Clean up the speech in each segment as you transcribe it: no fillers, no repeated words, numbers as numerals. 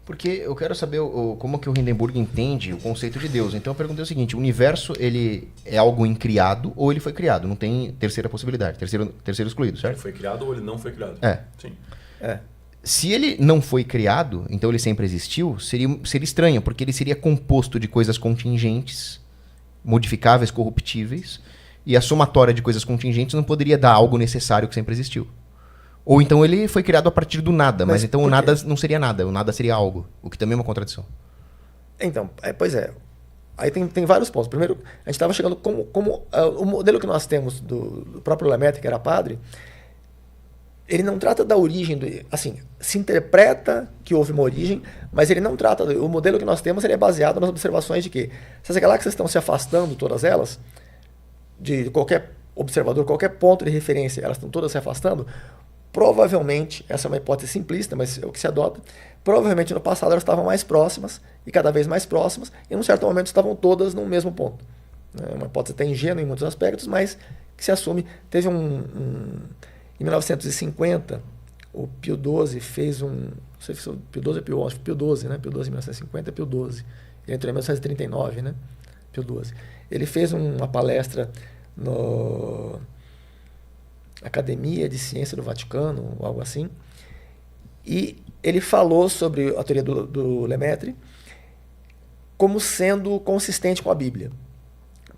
Porque eu quero saber como que o Hindenburg entende o conceito de Deus. Então eu perguntei o seguinte, o universo ele é algo incriado ou ele foi criado? Não tem terceira possibilidade, terceiro excluído, certo? Ele foi criado ou ele não foi criado? Sim. Se ele não foi criado, então ele sempre existiu, seria estranho, porque ele seria composto de coisas contingentes, modificáveis, corruptíveis, e a somatória de coisas contingentes não poderia dar algo necessário que sempre existiu. Ou então ele foi criado a partir do nada, mas então o nada não seria nada, o nada seria algo, o que também é uma contradição. Então, pois é. Aí tem vários pontos. Primeiro, a gente estava chegando o modelo que nós temos do próprio Lemaitre, que era padre, ele não trata da origem, assim, se interpreta que houve uma origem, mas ele não trata, o modelo que nós temos ele é baseado nas observações de que se as galáxias estão se afastando, todas elas, de qualquer observador, qualquer ponto de referência, elas estão todas se afastando, provavelmente, essa é uma hipótese simplista, mas é o que se adota, provavelmente no passado elas estavam mais próximas, e cada vez mais próximas, e num certo momento estavam todas no mesmo ponto. É uma hipótese até ingênua em muitos aspectos, mas que se assume. Teve em 1950, o Pio XII fez não sei se foi o Pio XII ou Pio XI, acho que Pio XII, né? Pio XII em 1950 é Pio XII. Ele entrou em 1939, né? Pio XII. Ele fez uma palestra no Academia de Ciência do Vaticano, ou algo assim, e ele falou sobre a teoria do Lemaitre como sendo consistente com a Bíblia.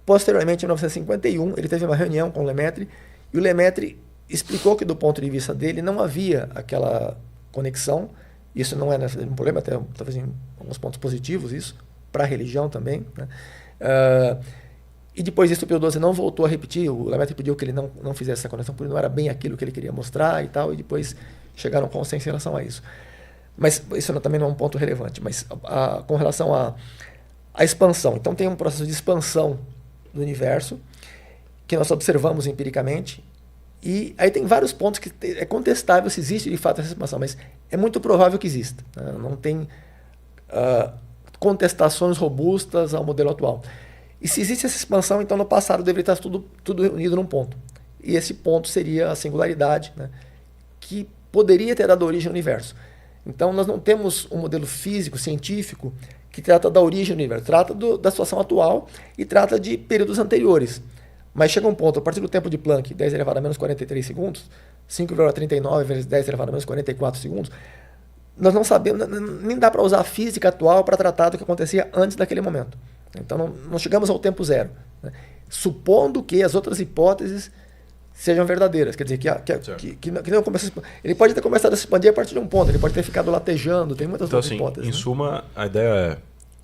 Posteriormente, em 1951, ele teve uma reunião com o Lemaitre, e o Lemaitre explicou que, do ponto de vista dele, não havia aquela conexão. Isso não é um problema, até talvez em alguns pontos positivos, isso, para a religião também, né? E depois disso o Pio XII não voltou a repetir, o Lemaitre pediu que ele não fizesse essa conexão, porque não era bem aquilo que ele queria mostrar e tal, e depois chegaram a consenso em relação a isso. Mas isso também não é um ponto relevante, mas com relação à expansão. Então tem um processo de expansão do universo, que nós observamos empiricamente, e aí tem vários pontos que é contestável se existe de fato essa expansão, mas é muito provável que exista. Né? Não tem contestações robustas ao modelo atual. E se existe essa expansão, então no passado deveria estar tudo unido num ponto. E esse ponto seria a singularidade, né, que poderia ter dado origem ao universo. Então nós não temos um modelo físico, científico, que trata da origem do universo. Trata da situação atual e trata de períodos anteriores. Mas chega um ponto, a partir do tempo de Planck, 10 elevado a menos 43 segundos, 5,39 vezes 10 elevado a menos 44 segundos, nós não sabemos, nem dá para usar a física atual para tratar do que acontecia antes daquele momento. Então não chegamos ao tempo zero, né? Supondo que as outras hipóteses sejam verdadeiras. Quer dizer, que não começa ele pode ter começado a se expandir a partir de um ponto, ele pode ter ficado latejando, tem muitas outras hipóteses. Em né? suma, a ideia é,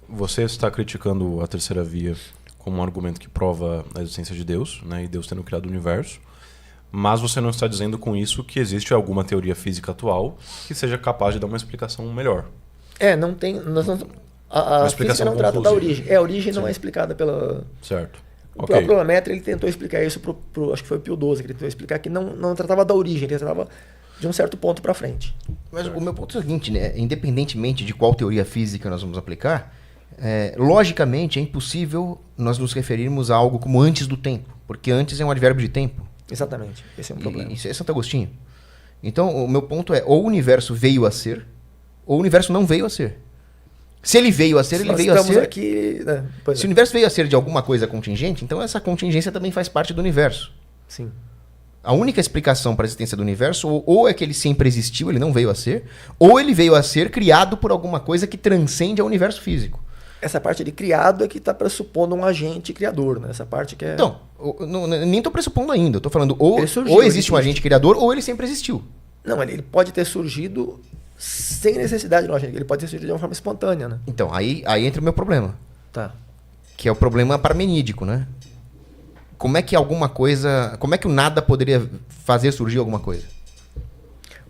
você está criticando a terceira via como um argumento que prova a existência de Deus, né, e Deus tendo criado o universo, mas você não está dizendo com isso que existe alguma teoria física atual que seja capaz de dar uma explicação melhor. Não tem... A física não trata da origem. A origem não é explicada pela... Certo. O próprio Lemaitre, ele tentou explicar isso acho que foi o Pio XII, que ele tentou explicar que não tratava da origem, ele tratava de um certo ponto para frente. Mas o meu ponto é o seguinte, né? Independentemente de qual teoria física nós vamos aplicar, logicamente é impossível nós nos referirmos a algo como antes do tempo, porque antes é um advérbio de tempo. Exatamente, esse é um problema. Isso é Santo Agostinho. Então, o meu ponto é, ou o universo veio a ser, ou o universo não veio a ser. Se ele veio a ser, ele veio a ser... Aqui, né? Se o universo veio a ser de alguma coisa contingente, então essa contingência também faz parte do universo. Sim. A única explicação para a existência do universo ou é que ele sempre existiu, ele não veio a ser, ou ele veio a ser criado por alguma coisa que transcende ao universo físico. Essa parte de criado é que está pressupondo um agente criador, né? Essa parte que é... Então, nem estou pressupondo ainda. Estou falando ou existe um agente criador ou ele sempre existiu. Não, ele pode ter surgido sem necessidade de um agente. Ele pode ter surgido de uma forma espontânea, né? Então, aí entra o meu problema. Tá. Que é o problema parmenídico, né? Como é que o nada poderia fazer surgir alguma coisa?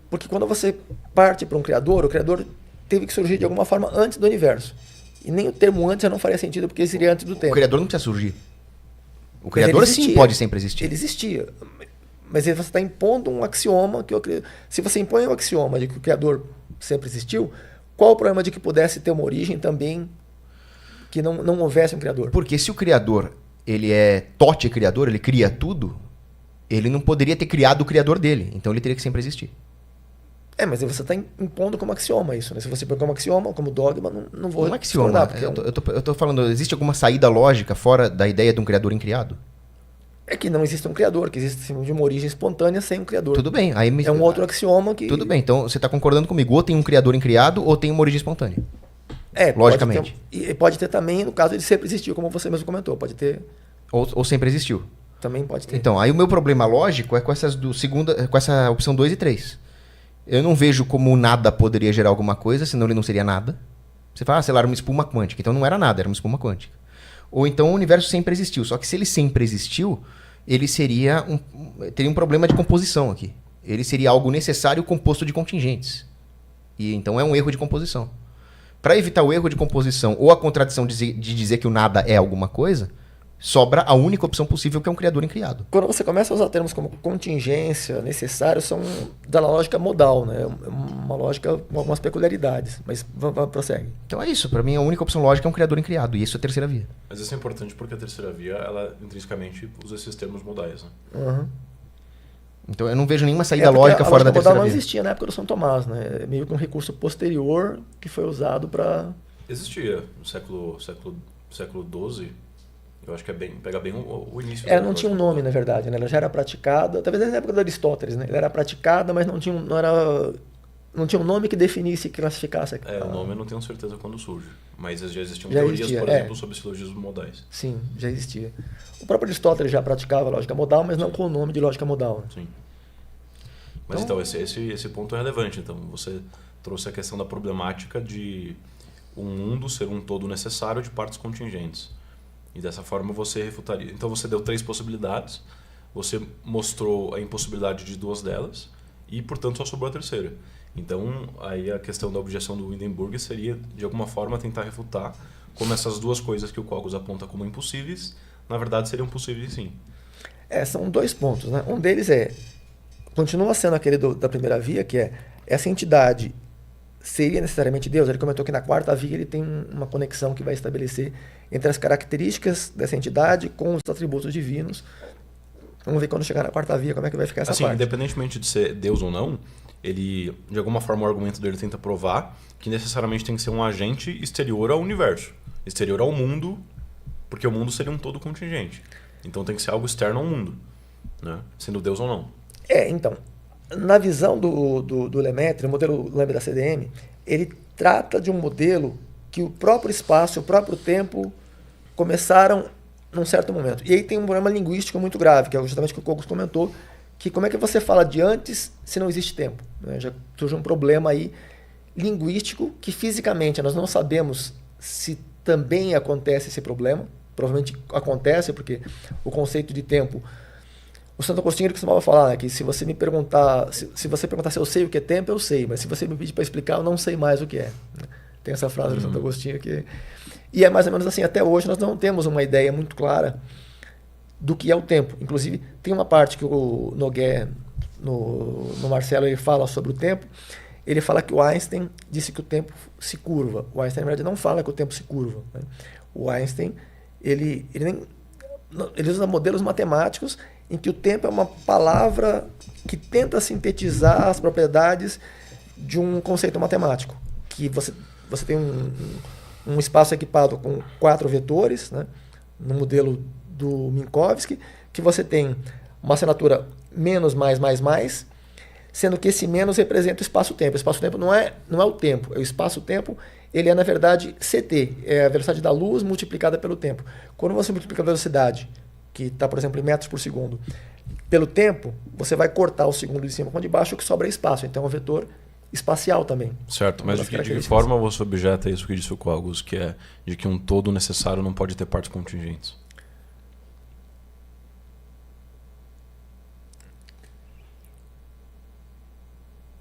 Porque quando você parte para um criador, o criador teve que surgir de alguma forma antes do universo. E nem o termo antes já não faria sentido, porque seria antes do tempo. O criador não precisa surgir. O criador sim pode sempre existir. Ele existia. Mas você está impondo um axioma que se você impõe um axioma de que o criador sempre existiu, qual o problema de que pudesse ter uma origem também que não houvesse um criador? Porque se o criador ele é tote criador, ele cria tudo, ele não poderia ter criado o criador dele. Então ele teria que sempre existir. Mas você está impondo como axioma isso, né? Se você põe como axioma, como dogma, não vou Não é axioma. porque Eu tô falando, existe alguma saída lógica fora da ideia de um criador incriado? é que não existe um criador, que existe assim, de uma origem espontânea sem um criador. Tudo bem. É um outro axioma que... Tudo bem, então você está concordando comigo. Ou tem um criador incriado, ou tem uma origem espontânea. Logicamente. Pode ter também, no caso, ele sempre existiu, como você mesmo comentou. Pode ter... Ou sempre existiu. Também pode ter. Então, aí o meu problema lógico é com com essa opção 2 e 3. Eu não vejo como nada poderia gerar alguma coisa, senão ele não seria nada. Você fala, sei lá, era uma espuma quântica. Então não era nada, era uma espuma quântica. Ou então o universo sempre existiu. Só que se ele sempre existiu, ele teria um problema de composição aqui. Ele seria algo necessário composto de contingentes. E então é um erro de composição. Para evitar o erro de composição ou a contradição de dizer que o nada é alguma coisa, sobra a única opção possível, que é um criador incriado. Quando você começa a usar termos como contingência, necessário, são da lógica modal, né? Uma lógica com algumas peculiaridades. Mas prossegue. Então é isso. Para mim, a única opção lógica é um criador incriado. E isso é a terceira via. Mas isso é importante porque a terceira via, ela intrinsecamente usa esses termos modais, né? Uhum. Então eu não vejo nenhuma saída lógica fora da terceira via. A lógica modal não via. existia na época do São Tomás, né? É meio que um recurso posterior que foi usado para... Existia no século XII. Eu acho que pega bem o início. Ela não tinha um nome, na verdade, né? Ela já era praticada, talvez na época de Aristóteles, né? Ela era praticada, mas não tinha um nome que definisse e classificasse. O nome eu não tenho certeza quando surge, mas já existiam Já teorias, existia, por exemplo, sobre silogismos modais. Sim, já existia. O próprio Aristóteles já praticava a lógica modal, mas não com o nome de lógica modal. Né? Sim. Mas então esse ponto é relevante. Então você trouxe a questão da problemática de um mundo ser um todo necessário de partes contingentes. E dessa forma você refutaria. Então você deu 3 possibilidades, você mostrou a impossibilidade de 2 delas e, portanto, só sobrou a terceira. Então, aí a questão da objeção do Hindenburg seria, de alguma forma, tentar refutar como essas 2 coisas que o Cogos aponta como impossíveis, na verdade, seriam possíveis sim. São 2 pontos. Né? Um deles continua sendo aquele da primeira via, que é essa entidade seria necessariamente Deus. Ele comentou que na quarta via ele tem uma conexão que vai estabelecer entre as características dessa entidade com os atributos divinos. Vamos ver quando chegar na quarta via como é que vai ficar essa parte. Independentemente de ser Deus ou não, ele, de alguma forma, o argumento dele tenta provar que necessariamente tem que ser um agente exterior ao universo, exterior ao mundo, porque o mundo seria um todo contingente. Então tem que ser algo externo ao mundo, né? Sendo Deus ou não. Então, na visão do Lemaitre, o modelo Lambda CDM, ele trata de um modelo que o próprio espaço, o próprio tempo começaram num certo momento. E aí tem um problema linguístico muito grave, que é justamente o que o Cogos comentou, que como é que você fala de antes se não existe tempo? Né? Já surge um problema aí linguístico que fisicamente nós não sabemos se também acontece esse problema. Provavelmente acontece, porque o conceito de tempo... O Santo Agostinho ele costumava falar, né, que se você me perguntar, se você perguntar se eu sei o que é tempo, eu sei, mas se você me pedir para explicar, eu não sei mais o que é. Tem essa frase do Santo Agostinho que... E é mais ou menos assim, até hoje nós não temos uma ideia muito clara do que é o tempo. Inclusive, tem uma parte que o Noguer, no Marcelo, ele fala sobre o tempo, ele fala que o Einstein disse que o tempo se curva. O Einstein, na verdade, não fala que o tempo se curva. Né? O Einstein, ele usa modelos matemáticos em que o tempo é uma palavra que tenta sintetizar as propriedades de um conceito matemático. Que você tem um espaço equipado com 4 vetores, né, no modelo do Minkowski, que você tem uma assinatura menos, mais, sendo que esse menos representa o espaço-tempo. O espaço-tempo não é o tempo, é o espaço-tempo, ele é, na verdade, CT, é a velocidade da luz multiplicada pelo tempo. Quando você multiplica a velocidade, que está, por exemplo, em metros por segundo, pelo tempo, você vai cortar o segundo de cima com o de baixo, o que sobra é espaço. Então, é um vetor espacial também. Certo, mas de que forma você objeta isso que disse o Cogos, que é de que um todo necessário não pode ter partes contingentes?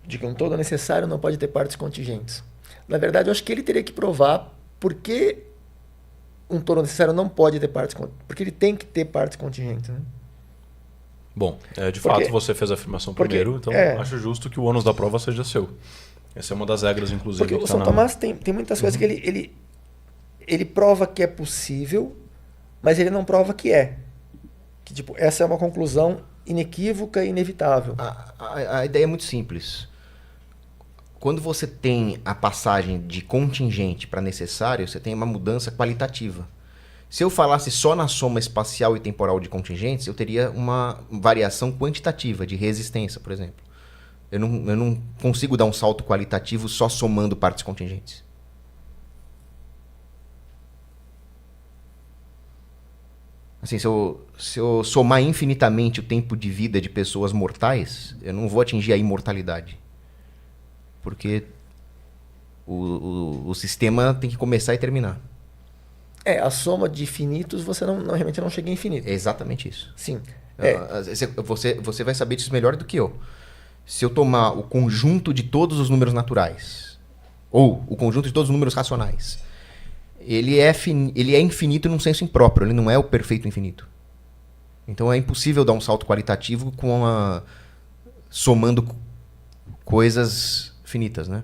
De que um todo necessário não pode ter partes contingentes. Na verdade, eu acho que ele teria que provar por que um todo necessário não pode ter partes contingentes. Porque ele tem que ter partes contingentes. Né? Bom, de fato você fez a afirmação primeiro, então acho justo que o ônus da prova seja seu. Essa é uma das regras, inclusive. Porque o São Tomás tem muitas coisas que ele prova que é possível, mas ele não prova que é. Que, tipo, essa é uma conclusão inequívoca e inevitável. A ideia é muito simples. quando você tem a passagem de contingente para necessário, você tem uma mudança qualitativa. Se eu falasse só na soma espacial e temporal de contingentes, eu teria uma variação quantitativa de resistência, por exemplo. Eu não consigo dar um salto qualitativo só somando partes contingentes. Assim, se eu somar infinitamente o tempo de vida de pessoas mortais, eu não vou atingir a imortalidade. Porque o sistema tem que começar e terminar. A soma de infinitos você realmente não chega a infinito. É exatamente isso. Sim. Você vai saber disso melhor do que eu. Se eu tomar o conjunto de todos os números naturais, ou o conjunto de todos os números racionais, ele é infinito num senso impróprio, ele não é o perfeito infinito. Então é impossível dar um salto qualitativo somando coisas finitas, né?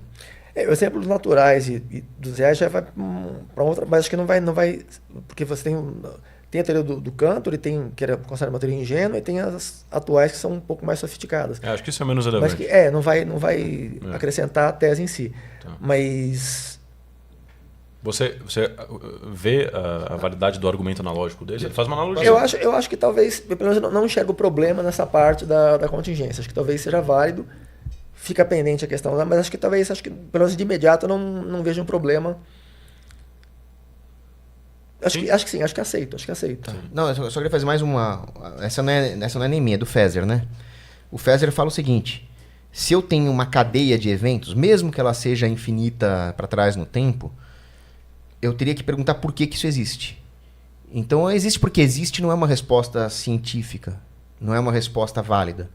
Exemplos naturais e dos reais já vai para outra, mas acho que não vai, porque você tem a teoria do Cantor, ele tem, que era considerada uma teoria ingênua, e tem as atuais que são um pouco mais sofisticadas. Acho que isso é menos relevante. Mas que, não vai acrescentar a tese em si. Tá. Mas... Você vê a validade do argumento analógico dele? Ele faz uma analogia. Eu acho que talvez, pelo menos não enxergo o problema nessa parte da contingência. Acho que talvez seja válido, fica pendente a questão, mas acho que pelo menos de imediato eu não vejo um problema. Acho que sim, acho que aceito. Tá. Não, eu só queria fazer mais uma... Essa não é nem minha, é do Feser, né? O Feser fala o seguinte: se eu tenho uma cadeia de eventos, mesmo que ela seja infinita para trás no tempo, eu teria que perguntar por que isso existe. Então, existe porque existe não é uma resposta científica, não é uma resposta válida.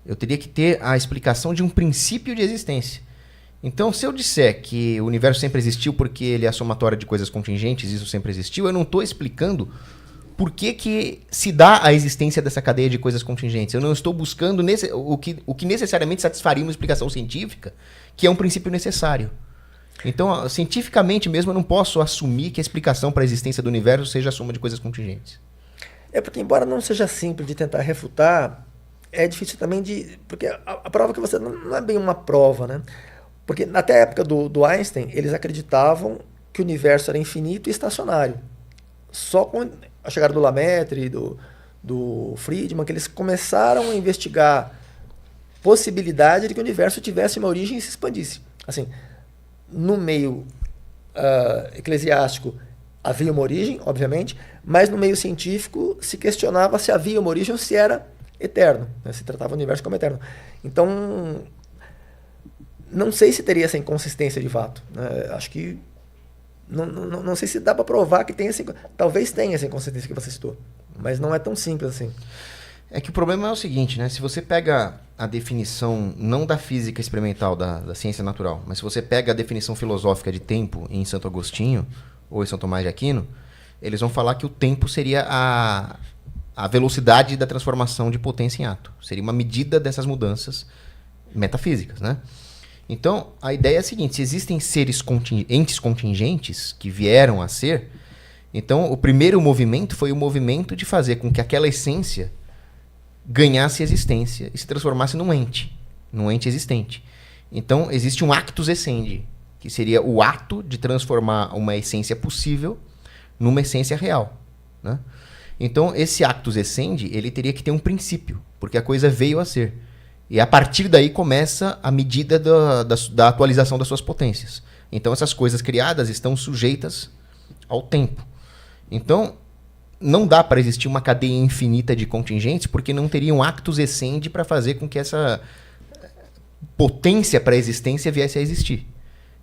Eu teria que ter a explicação de um princípio de existência. Então, se eu disser que o universo sempre existiu porque ele é a somatória de coisas contingentes, isso sempre existiu, eu não estou explicando por que se dá a existência dessa cadeia de coisas contingentes. Eu não estou buscando o que necessariamente satisfaria uma explicação científica, que é um princípio necessário. Então, cientificamente mesmo, eu não posso assumir que a explicação para a existência do universo seja a soma de coisas contingentes. Porque, embora não seja simples de tentar refutar, é difícil também porque a prova que você... Não é bem uma prova, né? Porque até a época do Einstein, eles acreditavam que o universo era infinito e estacionário. Só com a chegada do Lemaitre, do Friedman, que eles começaram a investigar possibilidade de que o universo tivesse uma origem e se expandisse. Assim, no meio eclesiástico havia uma origem, obviamente, mas no meio científico se questionava se havia uma origem ou se era eterno, né? Se tratava o universo como eterno. Então, não sei se teria essa inconsistência de fato, né? Acho que não sei se dá para provar que tem talvez tenha essa inconsistência que você citou, mas não é tão simples assim. É que o problema é o seguinte, né? Se você pega a definição, não da física experimental, da ciência natural, mas se você pega a definição filosófica de tempo em Santo Agostinho ou em São Tomás de Aquino, eles vão falar que o tempo seria a velocidade da transformação de potência em ato. Seria uma medida dessas mudanças metafísicas, né? Então, a ideia é a seguinte: se existem entes contingentes que vieram a ser, então o primeiro movimento foi o movimento de fazer com que aquela essência ganhasse existência e se transformasse num ente existente. Então, existe um actus essendi, que seria o ato de transformar uma essência possível numa essência real, né? Então, esse actus essendi, ele teria que ter um princípio, porque a coisa veio a ser. E a partir daí começa a medida da atualização das suas potências. Então, essas coisas criadas estão sujeitas ao tempo. Então, não dá para existir uma cadeia infinita de contingentes, porque não teria um actus essendi para fazer com que essa potência para a existência viesse a existir.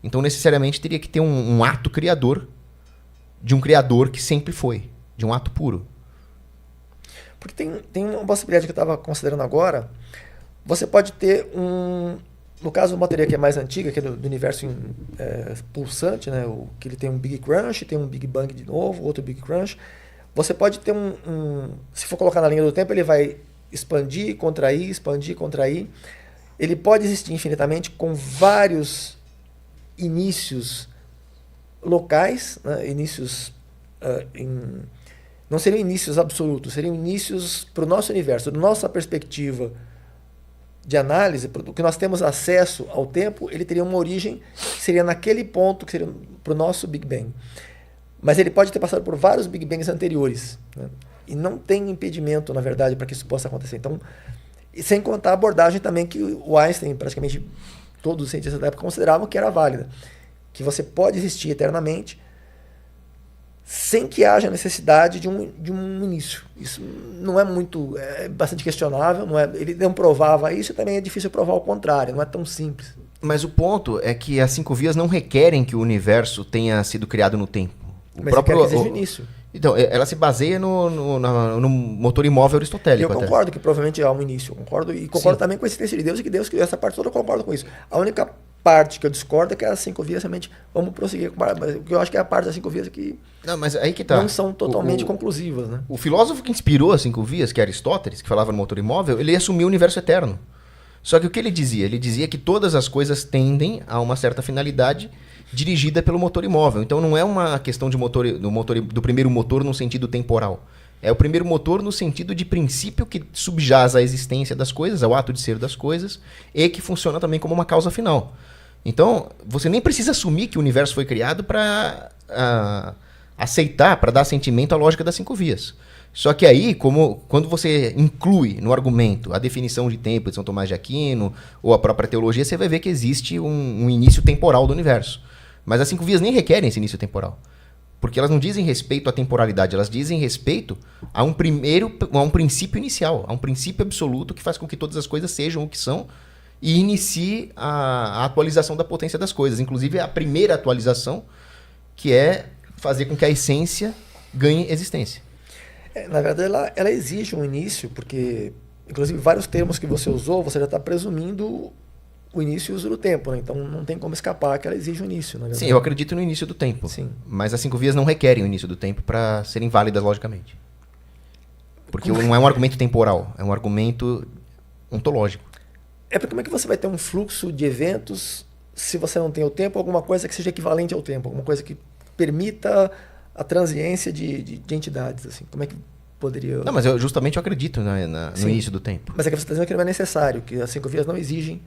Então, necessariamente, teria que ter um ato criador de um criador que sempre foi, de um ato puro. Porque tem uma possibilidade que eu estava considerando agora. Você pode ter no caso, uma teoria que é mais antiga, que é do universo pulsante, né? Que ele tem um Big Crunch, tem um Big Bang de novo, outro Big Crunch. Você pode ter se for colocar na linha do tempo, ele vai expandir, contrair. Ele pode existir infinitamente com vários inícios locais, né? Inícios não seriam inícios absolutos, seriam inícios para o nosso universo, da nossa perspectiva de análise, do que nós temos acesso ao tempo, ele teria uma origem que seria naquele ponto, que seria para o nosso Big Bang. Mas ele pode ter passado por vários Big Bangs anteriores, né? E não tem impedimento, na verdade, para que isso possa acontecer. Então, e sem contar a abordagem também que o Einstein, praticamente todos os cientistas da época, consideravam que era válida. Que você pode existir eternamente sem que haja necessidade de um início. Isso não é muito... É bastante questionável. Ele não provava isso e também é difícil provar o contrário. Não é tão simples. Mas o ponto é que as 5 vias não requerem que o universo tenha sido criado no tempo. Mas próprio, que existe o início. Então, ela se baseia no motor imóvel aristotélico. Eu concordo que provavelmente há um início. Concordo também com a existência de Deus e que Deus criou essa parte toda, eu concordo com isso. A única parte que eu discordo é que as 5 vias realmente... Vamos prosseguir. Mas o que eu acho que é a parte das 5 vias que não, mas aí que tá. Não são totalmente conclusivas. Né? O filósofo que inspirou as 5 vias, que é Aristóteles, que falava no motor imóvel, ele assumiu o universo eterno. Só que o que ele dizia? Ele dizia que todas as coisas tendem a uma certa finalidade dirigida pelo motor imóvel. Então não é uma questão do primeiro motor no sentido temporal. É o primeiro motor no sentido de princípio que subjaz à existência das coisas, ao ato de ser das coisas, e que funciona também como uma causa final. Então, você nem precisa assumir que o universo foi criado para aceitar, para dar sentimento à lógica das 5 vias. Só que aí, quando você inclui no argumento a definição de tempo de São Tomás de Aquino, ou a própria teologia, você vai ver que existe um início temporal do universo. Mas as 5 vias nem requerem esse início temporal. Porque elas não dizem respeito à temporalidade, elas dizem respeito a um princípio inicial, a um princípio absoluto que faz com que todas as coisas sejam o que são e inicie a atualização da potência das coisas. Inclusive a primeira atualização, que é fazer com que a essência ganhe existência. Na verdade, ela exige um início, porque, inclusive, vários termos que você usou, você já está presumindo o início e o uso do tempo, né? Então não tem como escapar que ela exige um início. Sim, eu acredito no início do tempo. Sim. Mas as 5 vias não requerem o início do tempo para serem válidas logicamente. Porque não é um argumento temporal, é um argumento ontológico. Porque como é que você vai ter um fluxo de eventos se você não tem o tempo, alguma coisa que seja equivalente ao tempo, alguma coisa que permita a transiência de entidades, assim? Como é que poderia... Não, mas eu acredito no início do tempo. Mas é que você está dizendo que não é necessário, que as 5 vias não exigem...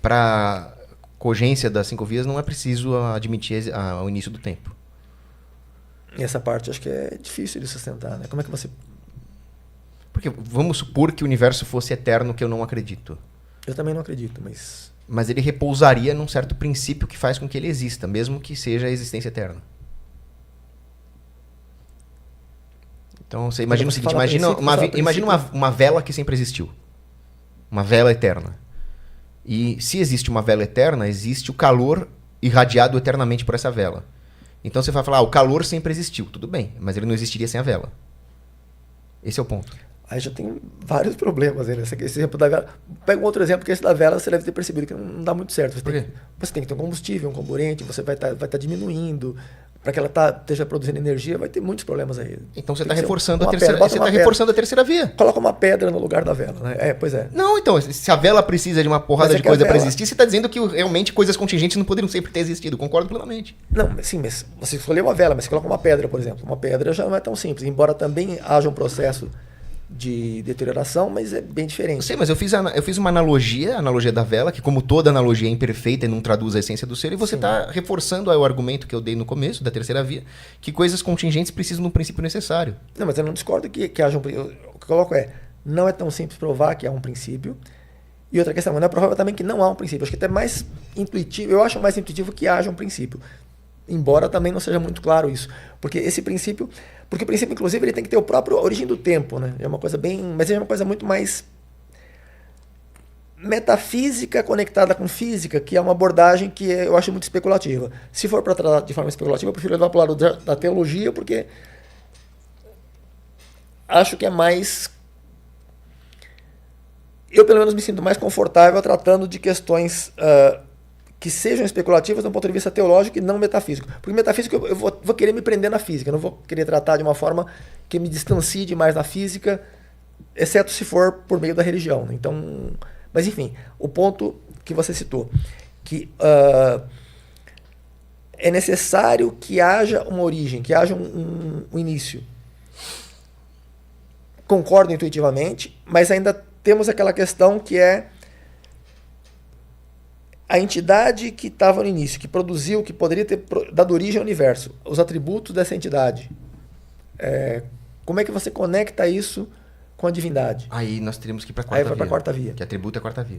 Para cogência das 5 vias não é preciso admitir o início do tempo. E essa parte acho que é difícil de sustentar, né? Como é que você... Porque vamos supor que o universo fosse eterno, que eu não acredito. Eu também não acredito, mas... Mas ele repousaria num certo princípio que faz com que ele exista, mesmo que seja a existência eterna. Então você imagina o seguinte, imagina uma vela que sempre existiu. Uma vela eterna. E se existe uma vela eterna, existe o calor irradiado eternamente por essa vela. Então você vai falar, o calor sempre existiu. Tudo bem, mas ele não existiria sem a vela. Esse é o ponto. Aí já tem vários problemas aí, né? Esse exemplo da vela. Pega um outro exemplo, que esse da vela você deve ter percebido que não dá muito certo. Você tem que ter um combustível, um comburente, você vai tá diminuindo. Para que ela esteja produzindo energia, vai ter muitos problemas aí. Então você está reforçando a terceira via. Coloca uma pedra no lugar da vela, né? Pois é. Não, então, se a vela precisa de uma porrada de coisa para existir, você está dizendo que realmente coisas contingentes não poderiam sempre ter existido. Concordo plenamente. Não, sim, mas você escolheu uma vela, mas você coloca uma pedra, por exemplo. Uma pedra já não é tão simples, embora também haja um processo de deterioração, mas é bem diferente. Eu sei, mas eu fiz uma analogia, a analogia da vela, que como toda analogia é imperfeita e não traduz a essência do ser, e você está reforçando o argumento que eu dei no começo, da terceira via, que coisas contingentes precisam de um princípio necessário. Não, mas eu não discordo que haja um princípio. O que eu coloco não é tão simples provar que há um princípio. E outra questão, não é provável também que não há um princípio. Acho que até mais intuitivo, eu acho mais intuitivo que haja um princípio. Embora também não seja muito claro isso. Porque o princípio, inclusive, ele tem que ter a origem do tempo, né? Mas é uma coisa muito mais metafísica conectada com física, que é uma abordagem que eu acho muito especulativa. Se for para tratar de forma especulativa, eu prefiro levar para o lado da teologia, porque acho que é mais... Eu, pelo menos, me sinto mais confortável tratando de questões... que sejam especulativas do ponto de vista teológico e não metafísico. Porque metafísico eu vou querer me prender na física, eu não vou querer tratar de uma forma que me distancie demais da física, exceto se for por meio da religião. Né? Então, mas enfim, o ponto que você citou, que é necessário que haja uma origem, que haja um início. Concordo intuitivamente, mas ainda temos aquela questão que é a entidade que estava no início, que produziu, que poderia ter dado origem ao universo, os atributos dessa entidade, como é que você conecta isso com a divindade? Aí nós teríamos que ir para a Aí quarta vai para a via. quarta via. Que atributo é a quarta via.